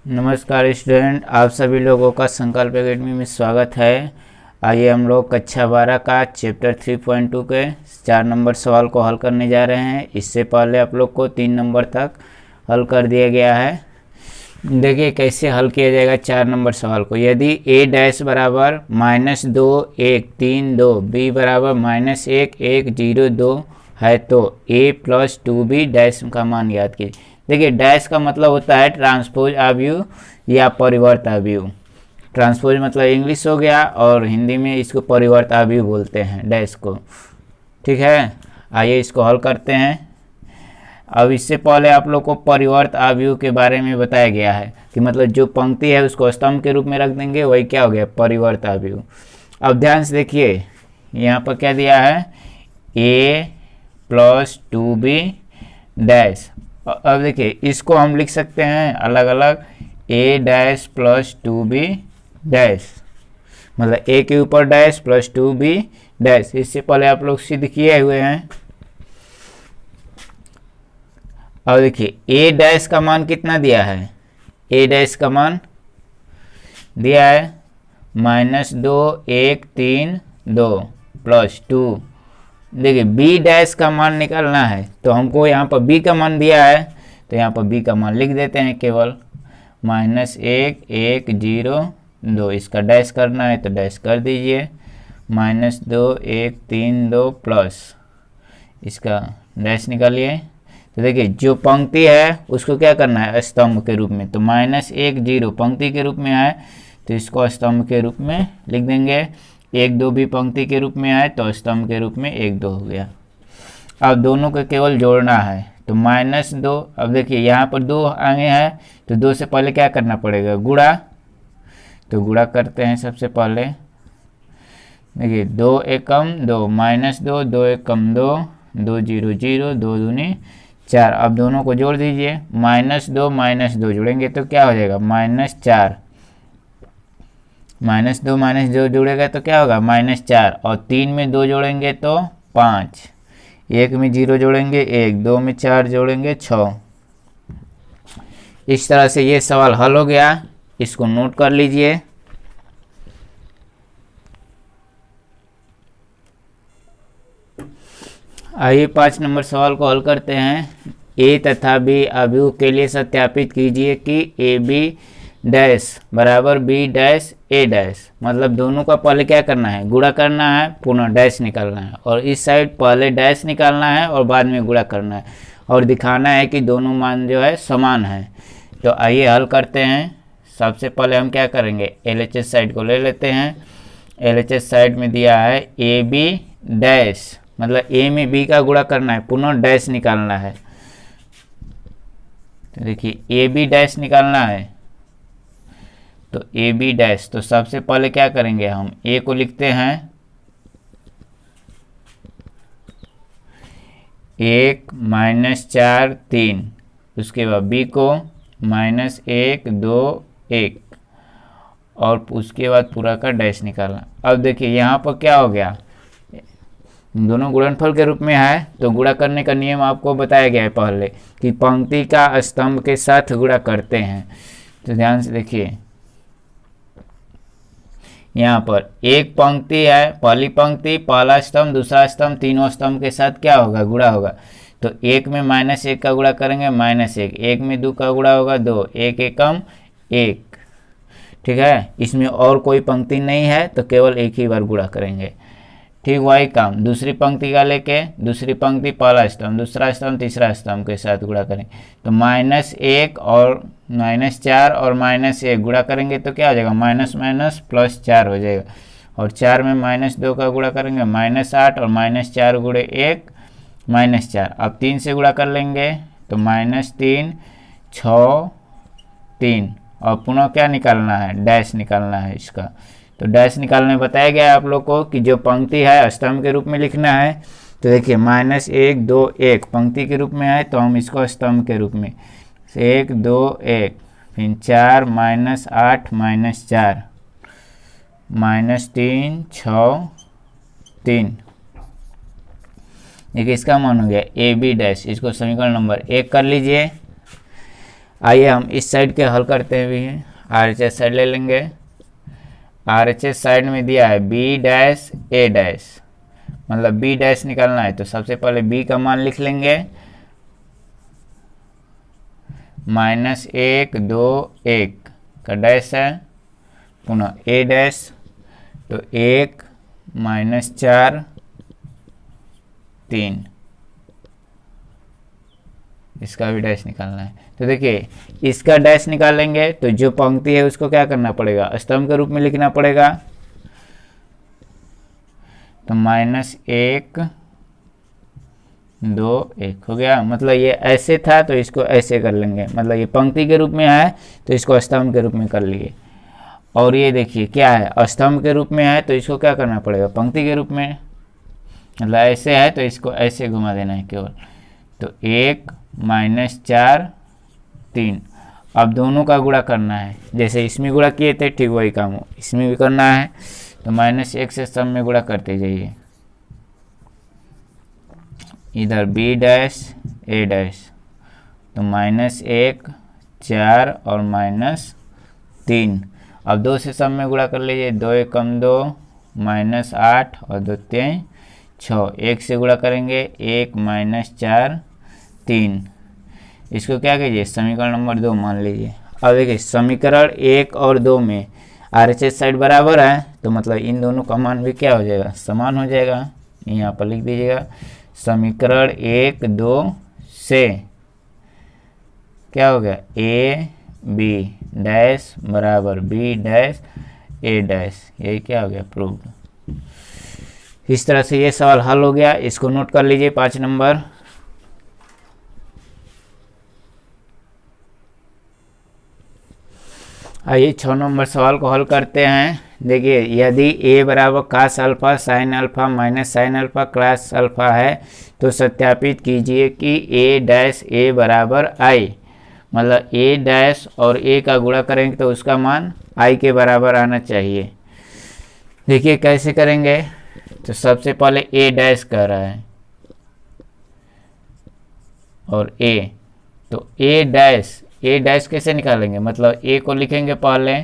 नमस्कार स्टूडेंट, आप सभी लोगों का संकल्प एकेडमी में स्वागत है। आइए हम लोग कक्षा 12 का चैप्टर 3.2 के 4 नंबर सवाल को हल करने जा रहे हैं। इससे पहले आप लोग को 3 नंबर तक हल कर दिया गया है। देखिए कैसे हल किया जाएगा 4 नंबर सवाल को। यदि a डैश बराबर -2 1 3 2 b बराबर -1 1 0 2 है तो a + 2b डैश का मान याद कीजिए। देखिए डैश का मतलब होता है ट्रांसपोज अवयव या परिवर्त अवयव। ट्रांसपोज मतलब इंग्लिश हो गया और हिंदी में इसको परिवर्त अवयव बोलते हैं डैश को। ठीक है, आइए इसको हल करते हैं। अब इससे पहले आप लोग को परिवर्त अवयव के बारे में बताया गया है कि मतलब जो पंक्ति है उसको स्तंभ के रूप में रख देंगे, वही क्या हो गया परिवर्त अवयव। अब ध्यान से देखिए यहाँ पर क्या दिया है a + 2b डैश। अब देखिए इसको हम लिख सकते हैं अलग अलग a डैश + 2b डैश, मतलब a के ऊपर डैश + 2b डैश। इससे पहले आप लोग सिद्ध किए हुए हैं। अब देखिए a डैश का मान कितना दिया है, a डैश का मान दिया है -2 1 3 2 + 2। देखिए b डैश का मान निकालना है तो हमको यहाँ पर b का मान दिया है तो यहाँ पर b का मान लिख देते हैं केवल -1 1 0 2। इसका डैश करना है तो डैश कर दीजिए -2 1 3 2 प्लस इसका डैश निकालिए। तो देखिए जो पंक्ति है उसको क्या करना है स्तंभ के रूप में, तो -1 0 पंक्ति के रूप में आए तो इसको स्तंभ के रूप में लिख देंगे। 1 2 भी पंक्ति के रूप में आए तो स्तंभ के रूप में 1 2 हो गया। अब दोनों को केवल जोड़ना है तो -2। अब देखिए यहाँ पर 2 आगे है तो 2 से पहले क्या करना पड़ेगा गुणा, तो गुणा करते हैं सबसे पहले। देखिए 2 एकम 2 -2 2 एकम 2 2 0 0 2 दूनी 4। अब दोनों को जोड़ दीजिए -2 जोड़ेंगे तो क्या हो जाएगा -4। -2 -2 जोड़ेगा तो क्या होगा -4 और 3 में 2 जोड़ेंगे तो 5, 1 में 0 जोड़ेंगे 1, 2 में 4 जोड़ेंगे 6। इस तरह से ये सवाल हल हो गया, इसको नोट कर लीजिए। आइए 5 नंबर सवाल को हल करते हैं। a तथा b अवयव के लिए सत्यापित कीजिए कि ab डैश बराबर b डैश a डैश। मतलब दोनों का पहले क्या करना है गुणा करना है, पुनः डैश निकालना है, और इस साइड पहले डैश निकालना है और बाद में गुणा करना है और दिखाना है कि दोनों मान जो है समान है। तो आइए हल करते हैं। सबसे पहले हम क्या करेंगे LHS साइड को ले लेते हैं। LHS साइड में दिया है ab डैश, मतलब a में b का गुणा करना है, पुनः डैश निकालना है। तो देखिए ab डैश निकालना है तो ab डैश, तो सबसे पहले क्या करेंगे हम a को लिखते हैं 1 -4 3, उसके बाद b को -1 2 1 और उसके बाद पूरा का डैश निकालना। अब देखिए यहाँ पर क्या हो गया, दोनों गुणनफल के रूप में है तो गुणा करने का नियम आपको बताया गया है पहले कि पंक्ति का स्तंभ के साथ गुणा करते हैं। तो ध्यान से देखिए यहाँ पर एक पंक्ति है, पहली पंक्ति पहला स्तंभ दूसरा स्तंभ, तीनों स्तंभ के साथ क्या होगा गुणा होगा। तो 1 में -1 का गुणा करेंगे -1, 1 में 2 का गुणा होगा 2, 1 एकम 1। ठीक है, इसमें और कोई पंक्ति नहीं है तो केवल एक ही बार गुणा करेंगे। ठीक वही काम दूसरी पंक्ति का लेके, दूसरी पंक्ति पहला स्तंभ दूसरा स्तंभ तीसरा स्तंभ के साथ गुणा करेंगे तो -1 और -4 और -1 गुणा करेंगे तो क्या हो जाएगा +4 हो जाएगा। और 4 में -2 का गुणा करेंगे -8 और -4 गुणे 1 -4। अब 3 से गुणा कर लेंगे तो -3 6 3 और पुनः क्या निकालना है डैश निकालना है इसका। तो डैश निकालने बताया गया है आप लोग को कि जो पंक्ति है स्तंभ के रूप में लिखना है। तो देखिए -1 2 1 पंक्ति के रूप में है तो हम इसको स्तंभ के रूप में 1 2 1 फिर 4 -8 -4 -3 6 3। देखिए इसका मान हो गया AB डैश। इसको समीकरण नंबर 1 कर लीजिए। आइए हम इस साइड के हल करते हुए हैं। RHS साइड ले लेंगे। RHS साइड में दिया है बी डैश ए डैश, मतलब बी डैश निकालना है तो सबसे पहले बी का मान लिख लेंगे, -1 2 1 का डैश है, पुनः ए डैश तो 1 -4 3, इसका भी डैश निकालना है। तो देखिए इसका डैश निकालेंगे तो जो पंक्ति है उसको क्या करना पड़ेगा, स्तंभ के रूप में लिखना पड़ेगा। तो -1 2 1 हो गया, मतलब ये ऐसे था तो इसको ऐसे कर लेंगे, मतलब ये पंक्ति के रूप में है तो इसको स्तंभ के रूप में कर लिए। और ये देखिए क्या है, स्तंभ के रूप में है तो इसको क्या करना पड़ेगा, पंक्ति के रूप में, मतलब ऐसे है तो इसको ऐसे घुमा देना है केवल। तो 1 -4 3, अब दोनों का गुणा करना है, जैसे इसमें गुणा किए थे ठीक वही काम हो इसमें भी करना है। तो -1 से सब में गुणा करते जाइए, इधर बी डैश ए डैश, तो -1 4 और -3, अब 2 से सब में गुणा कर लीजिए, 2 1 2 -8 और 2 3 6, 1 से गुणा करेंगे 1 -4 3, इसको क्या कीजिए समीकरण नंबर 2 मान लीजिए। अब देखिए समीकरण 1 और 2 में RHS साइड बराबर है तो मतलब इन दोनों का मान भी क्या हो जाएगा, समान हो जाएगा। यहाँ पर लिख दीजिएगा समीकरण 1 2 से क्या हो गया, ए बी डैश बराबर बी डैश ए डैश, यही क्या हो गया प्रूव्ड। इस तरह से ये सवाल हल हो गया, इसको नोट कर लीजिए 5 नंबर। आइए 6 नंबर सवाल को हल करते हैं। देखिए यदि a बराबर cos alpha sine alpha minus sine alpha class alpha है तो सत्यापित कीजिए कि a डैश a बराबर i, मतलब a डैश और a का गुणा करेंगे तो उसका मान i के बराबर आना चाहिए। देखिए कैसे करेंगे, तो सबसे पहले a डैश कह रहा है और a, तो a डैश कैसे निकालेंगे, मतलब a को लिखेंगे पहले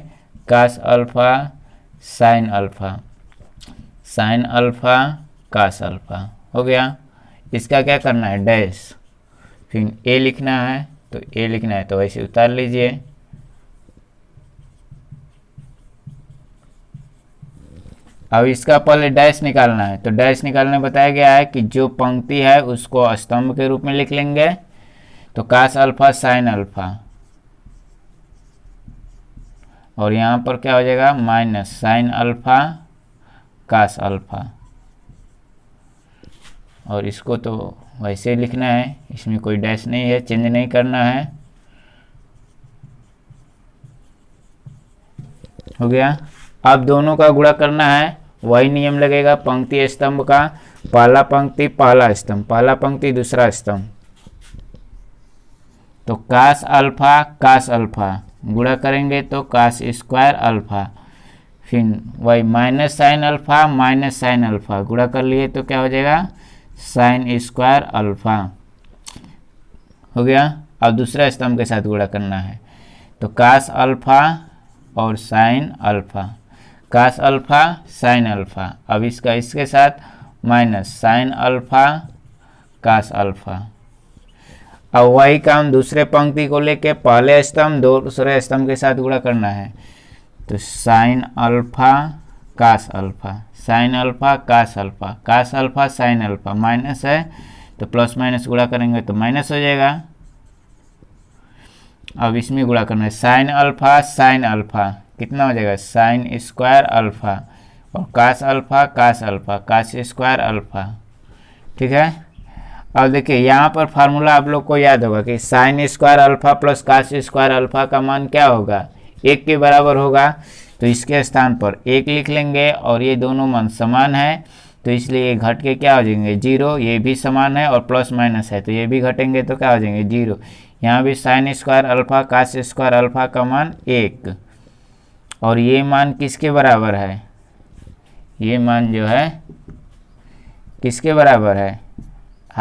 cos alpha sine alpha cos alpha हो गया। इसका क्या करना है डैश, फिर a लिखना है तो a लिखना है तो वैसे उतार लीजिए। अब इसका पहले डैश निकालना है, तो डैश निकालने बताया गया है कि जो पंक्ति है उसको स्तंभ के रूप में लिख लेंगे। तो cos अल्फा साइन अल्फा, और यहाँ पर क्या हो जाएगा minus sine alpha cos alpha, और इसको तो वैसे लिखना है, इसमें कोई डैश नहीं है, चेंज नहीं करना है। हो गया। अब दोनों का गुणा करना है, वही नियम लगेगा पंक्ति स्तंभ का, पहला पंक्ति पहला स्तंभ, पहला पंक्ति दूसरा स्तंभ। तो cos अल्फा गुणा करेंगे तो cos स्क्वायर अल्फा, फिर वही माइनस साइन अल्फा गुणा कर लिए तो क्या हो जाएगा साइन स्क्वायर अल्फा। हो गया। अब दूसरा स्तंभ के साथ गुणा करना है, तो cos अल्फा और sine alpha, cos alpha sine alpha, अब इसका इसके साथ minus sine alpha cos alpha. अब वही काम दूसरे पंक्ति को लेके पहले स्तंभ दूसरे स्तंभ के साथ गुणा करना है, तो sine alpha cos alpha, sine alpha cos alpha, cos alpha sine alpha, minus है तो प्लस माइनस गुणा करेंगे तो माइनस हो जाएगा। अब इसमें गुणा करना है साइन अल्फा साइन अल्फा, कितना हो जाएगा साइन स्क्वायर अल्फा, और cos alpha cos square alpha. ठीक है। अब देखिए यहाँ पर फार्मूला आप लोग को याद होगा कि sign square alpha plus cos square alpha का मान क्या होगा 1 के बराबर होगा, तो इसके स्थान पर 1 लिख लेंगे, और ये दोनों मान समान है तो इसलिए ये घट के क्या हो जाएंगे 0, ये भी समान है और प्लस माइनस है तो ये भी घटेंगे तो क्या हो जाएंगे 0। यहाँ भी sign square alpha cos square alpha का मान 1, और ये मान किसके बराबर है, ये मान जो है किसके बराबर है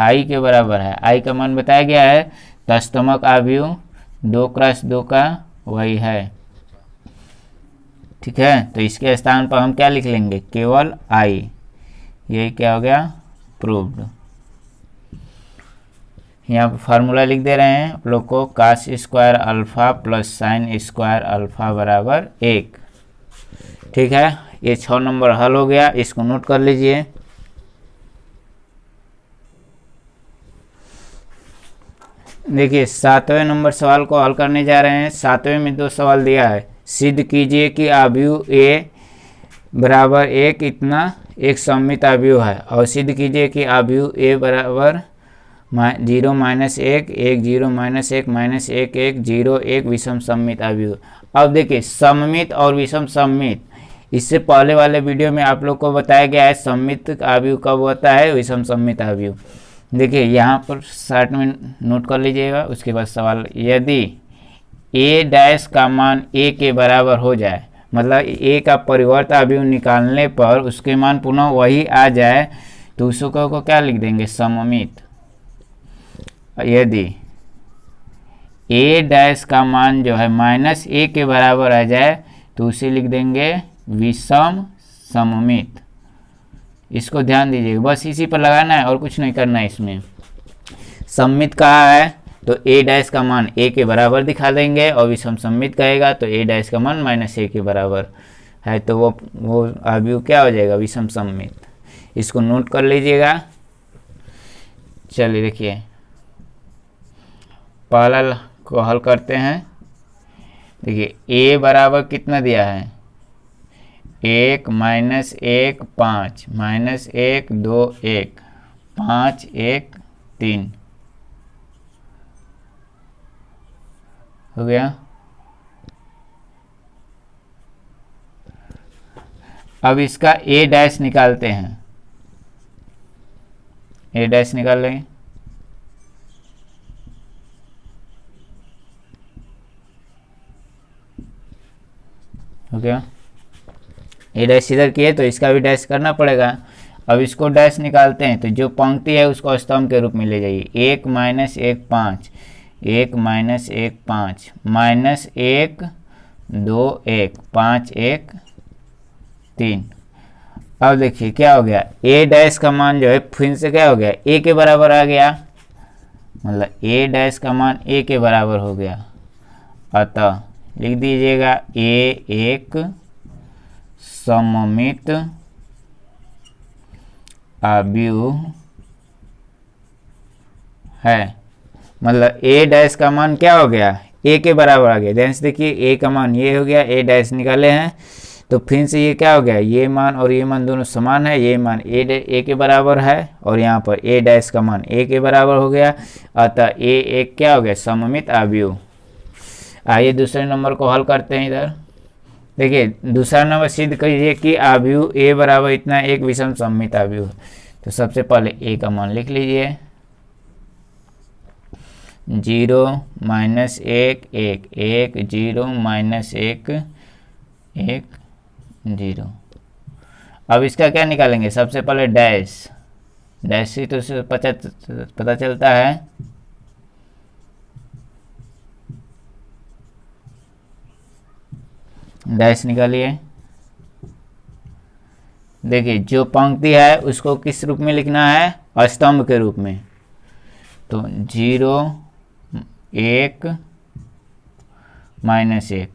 i के बराबर है। i का मान बताया गया है तस्तमक आव्यूह 2 क्रॉस 2 का वही है। ठीक है, तो इसके स्थान पर हम क्या लिख लेंगे, केवल i। यही क्या हो गया, प्रूव्ड। यहाँ पर फार्मूला लिख दे रहे हैं आप लोग को, cos square alpha plus sine square alpha बराबर 1। ठीक है, ये 6 नंबर हल हो गया, इसको नोट कर लीजिए। देखिए 7वें नंबर सवाल को हल करने जा रहे हैं। 7वें में 2 सवाल दिया है। सिद्ध कीजिए कि आव्यूह a बराबर 1 इतना एक सममित आव्यूह है, और सिद्ध कीजिए कि आव्यूह a बराबर 0 -1 1 0 -1 -1 1 0 1 विषम सममित आव्यूह। अब देखिए सममित और विषम सममित, इससे पहले वाले वीडियो में आप लोग को बताया गया है सममित आव्यूह कब होता है, विषम सममित आव्यूह। देखिए यहाँ पर 60 में नोट कर लीजिएगा। उसके बाद सवाल, यदि a डैश का मान a के बराबर हो जाए, मतलब a का परिवर्त आव्यूह निकालने पर उसके मान पुनः वही आ जाए, तो उसको को क्या लिख देंगे, सममित। यदि a डैश का मान जो है -a के बराबर आ जाए, तो उसे लिख देंगे विषम सममित। इसको ध्यान दीजिएगा, बस इसी पर लगाना है और कुछ नहीं करना है। इसमें सममित कहा है तो a डैश का मान a के बराबर दिखा देंगे, और विषम सममित कहेगा तो a डैश का मान -a के बराबर है, तो वो आव्यूह क्या हो जाएगा, विषम सममित। इसको नोट कर लीजिएगा। चलिए देखिए पहला को हल करते हैं। देखिए a बराबर कितना दिया है, 1 -1 5 -1 2 1 5 1 3 हो गया। अब इसका a डैश निकालते हैं, a डैश निकाल लेंगे। हो गया, a डैश इधर किए तो इसका भी डैश करना पड़ेगा। अब इसको डैश निकालते हैं, तो जो पंक्ति है उसको स्तंभ के रूप में ले जाइए। 1 -1 5 1 -1 5 -1 2 1 5 1 3। अब देखिए क्या हो गया, a डैश का मान जो है फिर से क्या हो गया, a के बराबर आ गया, मतलब a डैश का मान a के बराबर हो गया। अतः लिख दीजिएगा a एक सममित आव्यूह है। मतलब a डैश का मान क्या हो गया, a के बराबर आ गया। ध्यान से देखिए a का मान ये हो गया, a डैश निकाले हैं, तो फिर से ये क्या हो गया, ये मान और ये मान दोनों समान है, ये मान a के बराबर है, और यहाँ पर a डैश का मान a के बराबर हो गया। अतः a एक क्या हो गया, सममित आव्यूह। आइए दूसरे नंबर को हल करते हैं। इधर देखिए दूसरा नंबर सिद्ध कीजिए कि आव्यूह a बराबर इतना एक विषम सममित आव्यूह। तो सबसे पहले a का मान लिख लीजिए, 0 -1 1 1 0 -1 1 0। अब इसका क्या निकालेंगे, सबसे पहले डैश, डैश से तो पता चलता है। डैश निकालिए। देखिए जो पंक्ति है उसको किस रूप में लिखना है, स्तंभ के रूप में। तो 0 1 -1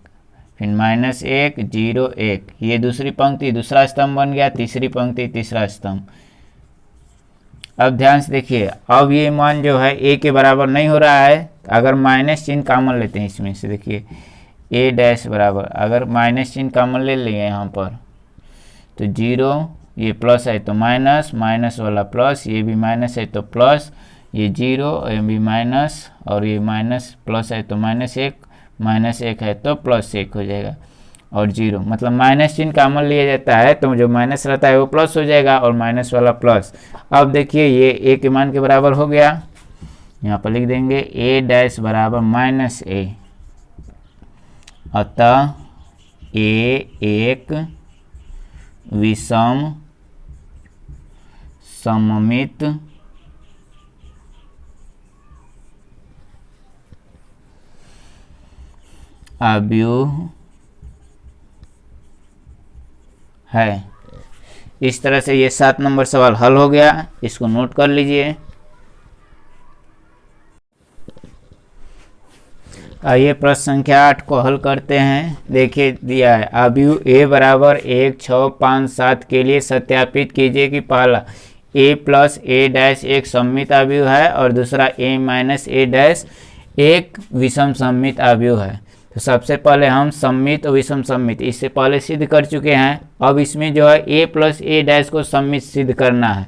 फिर -1 0 1, ये दूसरी पंक्ति दूसरा स्तंभ बन गया, तीसरी पंक्ति तीसरा स्तंभ। अब ध्यान से देखिए, अब ये मान जो है a के बराबर नहीं हो रहा है। अगर माइनस चिन्ह कॉमन लेते हैं इसमें से, देखिए a डैश बराबर, अगर माइनस चिन्ह कॉमन ले लेंगे यहाँ पर, तो 0 ये प्लस है तो माइनस, माइनस वाला प्लस, ये भी माइनस है तो प्लस, ये 0 ये भी माइनस, और ये माइनस प्लस है तो -1 है तो +1 हो जाएगा, और 0 मतलब माइनस चिन्ह कॉमन लिया जाता है तो जो माइनस रहता है वो प्लस हो जाएगा, और माइनस वाला प्लस। अब देखिए ये a के मान के बराबर हो गया, यहाँ पर लिख देंगे a डैश बराबर -a। अतः a एक विषम सममित अवयव है। इस तरह से ये 7 नंबर सवाल हल हो गया, इसको नोट कर लीजिए। आइए प्रश्न संख्या 8 को हल करते हैं। देखिए दिया है अवयव a बराबर 1, 6, 5, 7 के लिए सत्यापित कीजिए कि पहला a प्लस a डैश एक सममित अवयव है और दूसरा a माइनस a डैश एक विषम सममित अवयव है। तो सबसे पहले हम सममित और विषम सममित इससे पहले सिद्ध कर चुके हैं। अब इसमें जो है a प्लस a डैश को सममित सिद्ध करना है।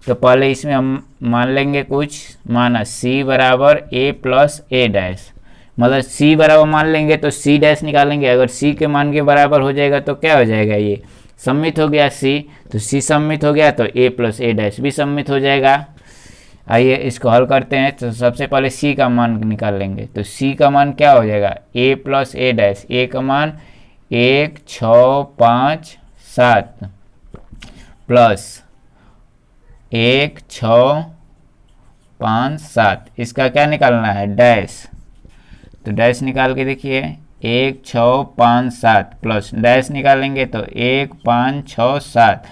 तो पहले इसमें हम मान लेंगे कुछ माना c बराबर a प्लस a डैश, मतलब c बराबर मान लेंगे तो c डैश निकालेंगे। अगर c के मान के बराबर हो जाएगा तो क्या हो जाएगा, ये सम्मित हो गया c, तो c सम्मित हो गया तो a प्लस a डैश भी सम्मित हो जाएगा। आइए इसको हल करते हैं। तो सबसे पहले c का मान निकाल लेंगे। तो c का मान क्या हो जाएगा, a plus a dash, a का मान 1, 6, 5, 7 प्लस 1, 6, 5, 7, इसका क्या निकालना है, डैश। तो डैश निकाल के देखिए 1, 6, 5, 7 प्लस डैश निकालेंगे तो 1, 5, 6, 7,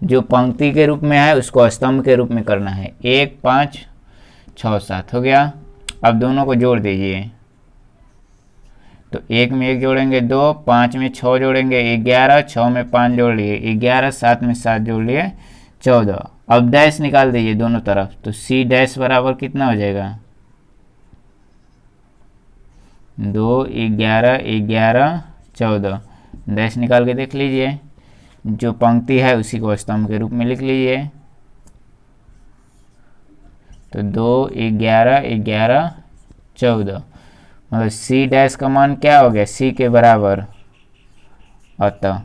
जो पंक्ति के रूप में है उसको स्तंभ के रूप में करना है। 1, 5, 6, 7 हो गया। अब दोनों को जोड़ दीजिए। तो 1 में 1 जोड़ेंगे 2, 5 में 6 जोड़ेंगे 11, 6 में 5 जोड़ लिए 11, 7 में 7 जोड़ लिए 14। अब डैश निकाल दीजिए दोनों तरफ। तो c डैश बराबर कितना हो जाएगा, 2, 11, 11, 14। डैश निकाल के देख लीजिए, जो पंक्ति है उसी को स्तंभ के रूप में लिख लीजिए। तो 2, 11, 11, 14, मतलब c डैश का मान क्या हो गया, c के बराबर। अतः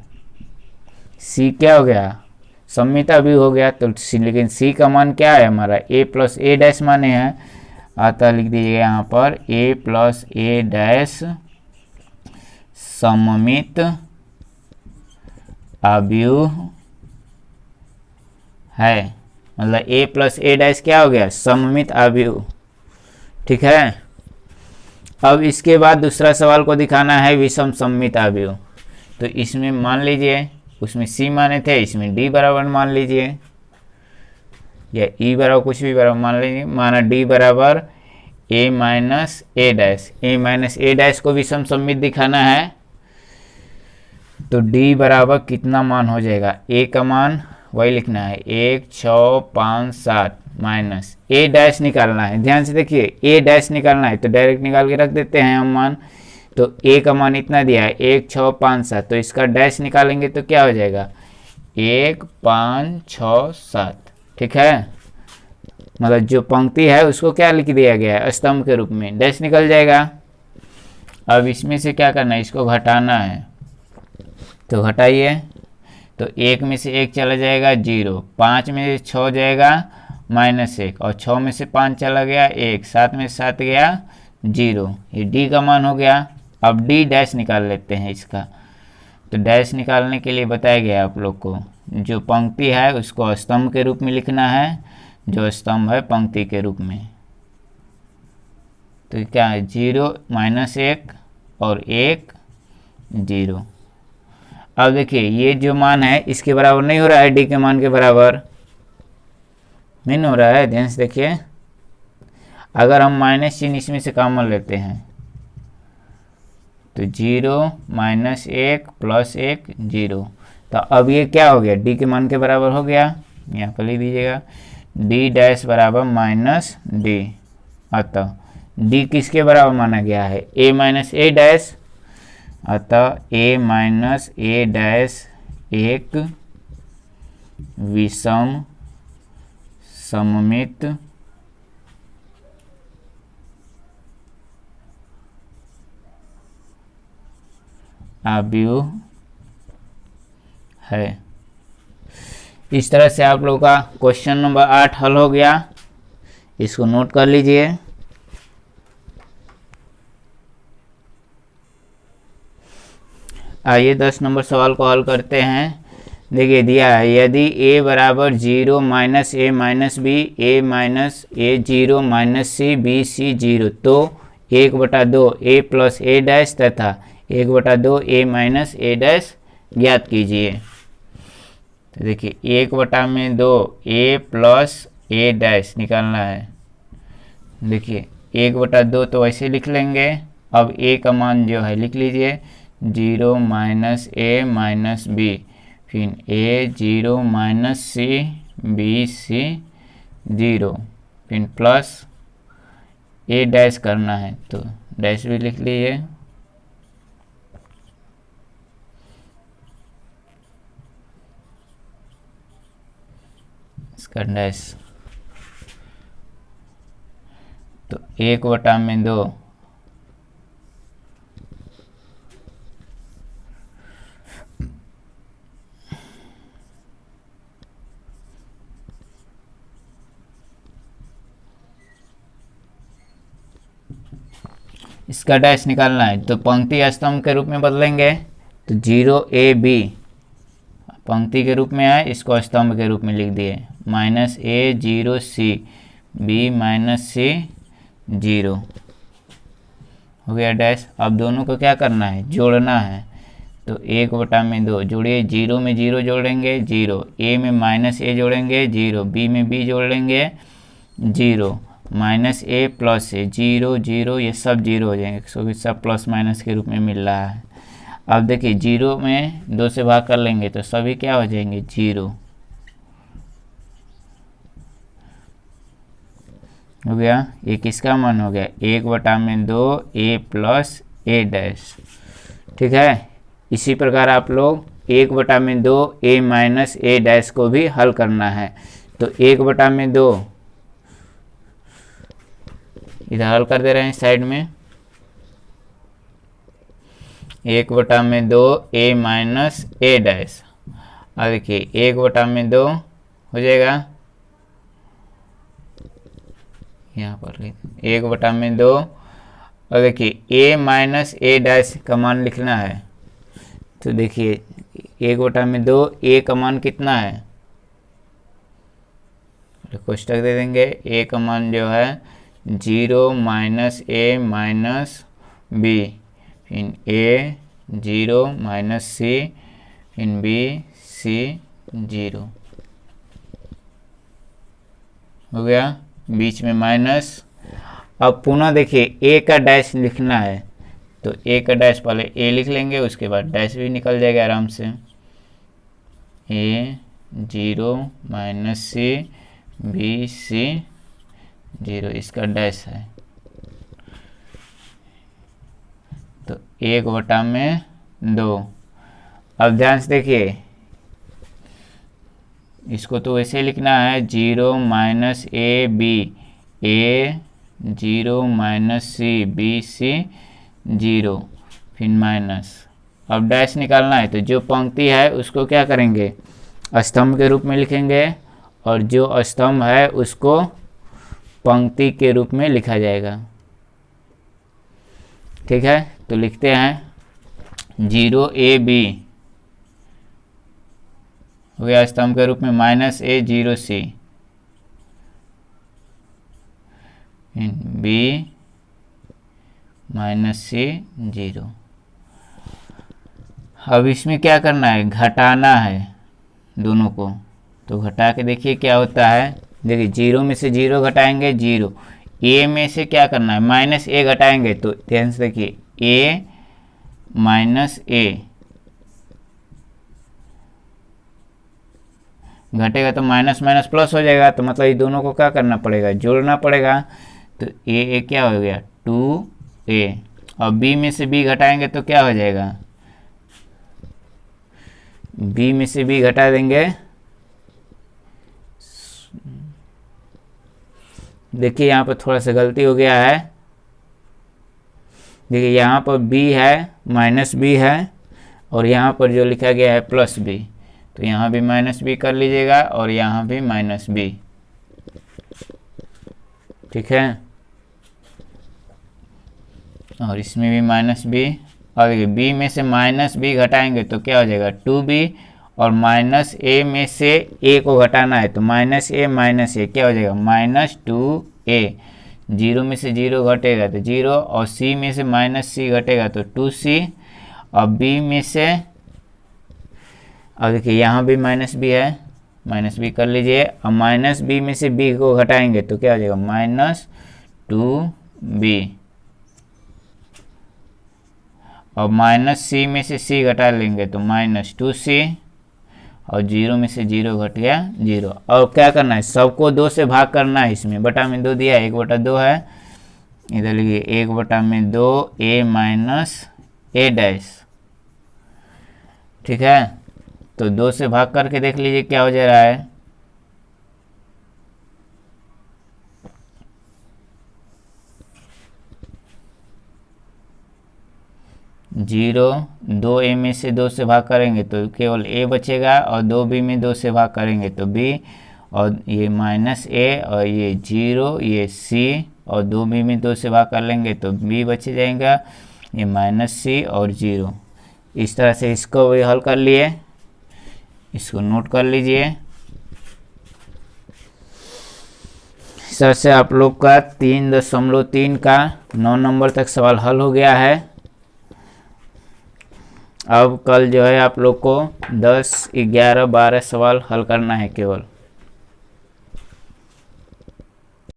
c क्या हो गया, सम्मित अवयव हो गया। तो लेकिन c का मान क्या है हमारा, a प्लस a डैश माने हैं। अतः लिख दीजिएगा यहाँ पर a प्लस a डैश सममित अवयव है, मतलब a प्लस a डैश क्या हो गया, सममित अवयव। ठीक है। अब इसके बाद दूसरा सवाल को दिखाना है विषम सममित अवयव। तो इसमें मान लीजिए उसमें c माने थे, इसमें d बराबर मान लीजिए या e बराबर कुछ भी बराबर मान लीजिए। माना d बराबर a minus a dash, a minus a dash को विषम सममित दिखाना है। तो d बराबर कितना मान हो जाएगा, a का मान वही लिखना है 1, 6, 5, 7 माइनस a डैश निकालना है। ध्यान से देखिए a डैश निकालना है तो डायरेक्ट निकाल के रख देते हैं हम मान। तो a का मान इतना दिया है 1, 6, 5, 7, तो इसका डैश निकालेंगे तो क्या हो जाएगा 1, 5, 6, 7। ठीक है, मतलब जो पंक्ति है उसको क्या लिख दिया गया है, स्तंभ के रूप में, डैश निकल जाएगा। अब इसमें से क्या करना है, इसको घटाना है। तो घटाइए। तो 1 में से 1 चला जाएगा 0, 5 में से 6 जाएगा -1 और 6 में से 5 चला गया 1, 7 में 7 गया 0। ये d का मान हो गया। अब d डैश निकाल लेते हैं इसका। तो डैश निकालने के लिए बताया गया आप लोग को, जो पंक्ति है उसको स्तंभ के रूप में लिखना है, जो स्तंभ है पंक्ति के रूप में। तो क्या है 0, -1 और 1, 0। अब देखिए ये जो मान है इसके बराबर नहीं हो रहा है, d के मान के बराबर नहीं हो रहा है। ध्यान से देखिए, अगर हम माइनस चिन्ह इसमें से कॉमन लेते हैं तो 0, -1 प्लस 1, 0। तो अब ये क्या हो गया, d के मान के बराबर हो गया। यहाँ पर लिख दीजिएगा d डैश बराबर -d। अतः d किसके बराबर माना गया है, a माइनस a डैश। अतः a माइनस a डैश एक विषम सममित अवयव है। इस तरह से आप लोगों का क्वेश्चन नंबर 8 हल हो गया। इसको नोट कर लीजिए। आइए 10 नंबर सवाल को हल करते हैं। देखिए दिया है यदि a बराबर 0 minus a minus B, a minus a 0 minus c, b c 0, तो 1/2 a प्लस ए डैश तथा 1/2 a माइनस ए डैश ज्ञात कीजिए। तो देखिए 1/2 a प्लस ए डैश निकालना है। देखिए 1/2 तो ऐसे लिख लेंगे। अब a का मान जो है लिख लीजिए 0 माइनस ए माइनस बी, फिर a 0 minus C B C 0, फिर प्लस ए डैश करना है तो डैश भी लिख लीजिए। इसका डैश तो 1/2 इसका डैश निकालना है तो पंक्ति स्तंभ के रूप में बदलेंगे। तो 0ab पंक्ति के रूप में है, इसको स्तंभ के रूप में लिख दिए, माइनस ए 0c बी माइनस सी 0 हो गया डैश। अब दोनों को क्या करना है, जोड़ना है। तो 1/2 जोड़िए, 0 में 0 जोड़ेंगे 0, a में माइनस ए जोड़ेंगे 0, b में b जोड़ लेंगे 0, माइनस ए प्लस ए 0 0, ये सब 0 हो जाएंगे क्योंकि सब प्लस माइनस के रूप में मिल रहा है। अब देखिए 0 में 2 से भाग कर लेंगे तो सभी क्या हो जाएंगे 0 हो गया। ये किसका मान हो गया 1/2 a प्लस ए डैश। ठीक है, इसी प्रकार आप लोग 1/2 a माइनस ए डैश को भी हल करना है। तो 1/2 इधर हल कर दे रहे हैं साइड में, 1/2 a माइनस ए डैश। अब देखिए 1/2 हो जाएगा, यहाँ पर 1/2। और देखिए a माइनस ए डैश का मान लिखना है। तो देखिए 1/2 a का मान कितना है, कोष्टक दे देंगे। a का मान जो है 0 माइनस ए माइनस बी, फिर a 0 माइनस सी, फिर b c 0 हो गया, बीच में माइनस। अब पुनः देखिए a का डैश लिखना है तो a का डैश पहले a लिख लेंगे, उसके बाद डैश भी निकल जाएगा आराम से। a 0 minus C B C 0, इसका डैश है। तो 1/2। अब ध्यान से देखिए, इसको तो वैसे लिखना है 0 minus A B, a 0 minus C B C 0, फिर माइनस। अब डैश निकालना है तो जो पंक्ति है उसको क्या करेंगे, स्तंभ के रूप में लिखेंगे, और जो स्तंभ है उसको पंक्ति के रूप में लिखा जाएगा। ठीक है, तो लिखते हैं 0ab हो गया स्तंभ के रूप में, माइनस ए 0c, b माइनस सी 0। अब इसमें क्या करना है, घटाना है दोनों को। तो घटा के देखिए क्या होता है। देखिए 0 में से 0 घटाएंगे 0, a में से क्या करना है माइनस a घटाएंगे। तो ध्यान से देखिए a माइनस a घटेगा तो माइनस माइनस प्लस हो जाएगा, तो मतलब ये दोनों को क्या करना पड़ेगा, जोड़ना पड़ेगा। तो a क्या हो गया 2a, और b में से b घटाएंगे तो क्या हो जाएगा, b में से b घटा देंगे। देखिए यहाँ पर थोड़ा सा गलती हो गया है। देखिए यहाँ पर b है माइनस b है, और यहाँ पर जो लिखा गया है प्लस b, तो यहाँ भी माइनस b कर लीजिएगा और यहाँ भी माइनस b। ठीक है, और इसमें भी माइनस b। और b में से माइनस b घटाएंगे तो क्या हो जाएगा 2b, और माइनस a में से a को घटाना है तो माइनस a क्या हो जाएगा -2a। जीरो में से जीरो घटेगा तो जीरो, और सी में से माइनस सी घटेगा तो 2c, और बी में से, अब देखिए यहाँ भी माइनस बी है, माइनस बी कर लीजिए, और माइनस बी में से बी को घटाएंगे तो क्या हो जाएगा -2b, और माइनस सी में से सी घटा लेंगे तो -2c, और जीरो में से जीरो घट गया जीरो। और क्या करना है, सबको 2 से भाग करना है, इसमें बटा में 2 दिया है, 1/2 है, इधर लिखिए 1/2 a माइनस a डैश, ठीक है। तो 2 से भाग करके देख लीजिए क्या हो जा रहा है, जीरो, 2a में से 2 से भाग करेंगे तो केवल a बचेगा, और 2b में 2 से भाग करेंगे तो b, और ये -a, और ये 0, ये c, और 2b में 2 से भाग कर लेंगे तो b बच जाएगा, ये -c और 0। इस तरह से इसको भी हल कर लिए, इसको नोट कर लीजिए। इस तरह से आप लोग का 3.3 का 9 नंबर तक सवाल हल हो गया है। अब कल जो है आप लोग को 10, 11, 12 सवाल हल करना है केवल।